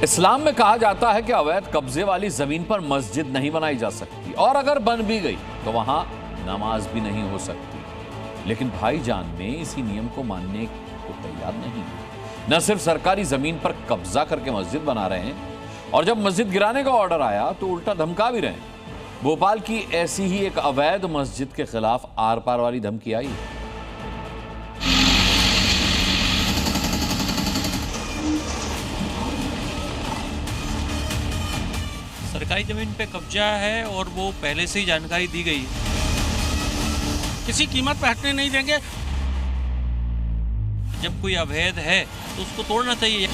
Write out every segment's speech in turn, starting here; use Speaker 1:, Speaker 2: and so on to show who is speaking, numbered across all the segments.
Speaker 1: इस्लाम में कहा जाता है कि अवैध कब्जे वाली जमीन पर मस्जिद नहीं बनाई जा सकती और अगर बन भी गई तो वहां नमाज भी नहीं हो सकती। लेकिन भाईजान में इसी नियम को मानने को तैयार नहीं है। न सिर्फ सरकारी जमीन पर कब्जा करके मस्जिद बना रहे हैं और जब मस्जिद गिराने का ऑर्डर आया तो उल्टा धमका भी रहे हैं। भोपाल की ऐसी ही एक अवैध मस्जिद के खिलाफ आर पार वाली धमकी आई है।
Speaker 2: सरकारी जमीन पे कब्जा है और वो पहले से ही जानकारी दी गई है।
Speaker 3: किसी कीमत पे हटने नहीं देंगे।
Speaker 2: जब कोई अवैध है तो उसको तोड़ना चाहिए।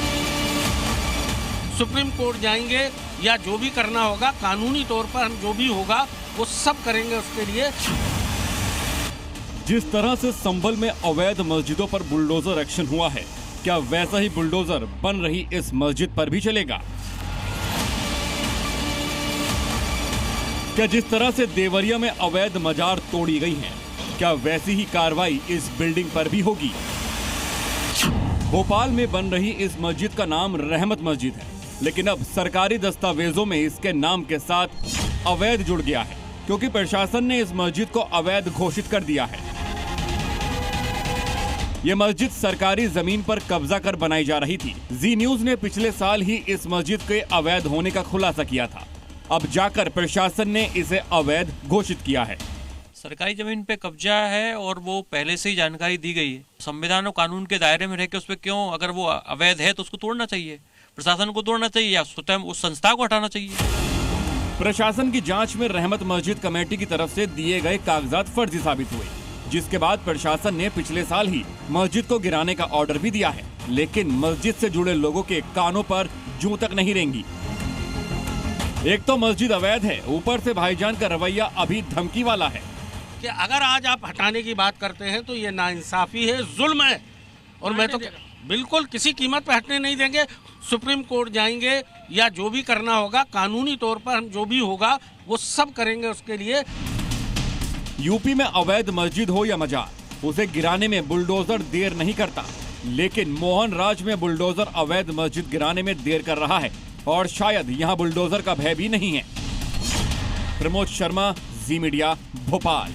Speaker 3: सुप्रीम कोर्ट जाएंगे या जो भी करना होगा कानूनी तौर पर हम जो भी होगा वो सब करेंगे उसके लिए।
Speaker 4: जिस तरह से संभल में अवैध मस्जिदों पर बुलडोजर एक्शन हुआ है, क्या वैसा ही बुलडोजर बन रही इस मस्जिद पर भी चलेगा? क्या जिस तरह से देवरिया में अवैध मजार तोड़ी गई हैं, क्या वैसी ही कार्रवाई इस बिल्डिंग पर भी होगी? भोपाल में बन रही इस मस्जिद का नाम रहमत मस्जिद है, लेकिन अब सरकारी दस्तावेजों में इसके नाम के साथ अवैध जुड़ गया है, क्योंकि प्रशासन ने इस मस्जिद को अवैध घोषित कर दिया है। ये मस्जिद सरकारी जमीन पर कब्जा कर बनाई जा रही थी। जी न्यूज ने पिछले साल ही इस मस्जिद के अवैध होने का खुलासा किया था। अब जाकर प्रशासन ने इसे अवैध घोषित किया है।
Speaker 2: सरकारी जमीन पे कब्जा है और वो पहले से ही जानकारी दी गई है। संविधान और कानून के दायरे में रह के उस पर क्यों, अगर वो अवैध है तो उसको तोड़ना चाहिए, प्रशासन को तोड़ना चाहिए या स्वतः उस संस्था को हटाना चाहिए।
Speaker 4: प्रशासन की जांच में रहमत मस्जिद कमेटी की तरफ से दिए गए कागजात फर्जी साबित हुए, जिसके बाद प्रशासन ने पिछले साल ही मस्जिद को गिराने का ऑर्डर भी दिया है। लेकिन मस्जिद से जुड़े लोगों के कानों पर जूं तक नहीं रेंगी। एक तो मस्जिद अवैध है, ऊपर से भाईजान का रवैया अभी धमकी वाला है
Speaker 3: कि अगर आज आप हटाने की बात करते हैं तो ये नाइंसाफी है, जुल्म है। और मैं तो बिल्कुल किसी कीमत पे हटने नहीं देंगे। सुप्रीम कोर्ट जाएंगे या जो भी करना होगा कानूनी तौर पर हम जो भी होगा वो सब करेंगे उसके लिए।
Speaker 4: यूपी में अवैध मस्जिद हो या मजार, उसे गिराने में बुलडोजर देर नहीं करता। लेकिन मोहन राज में बुलडोजर अवैध मस्जिद गिराने में देर कर रहा है और शायद यहाँ बुलडोजर का भय भी नहीं है। प्रमोद शर्मा, जी मीडिया, भोपाल।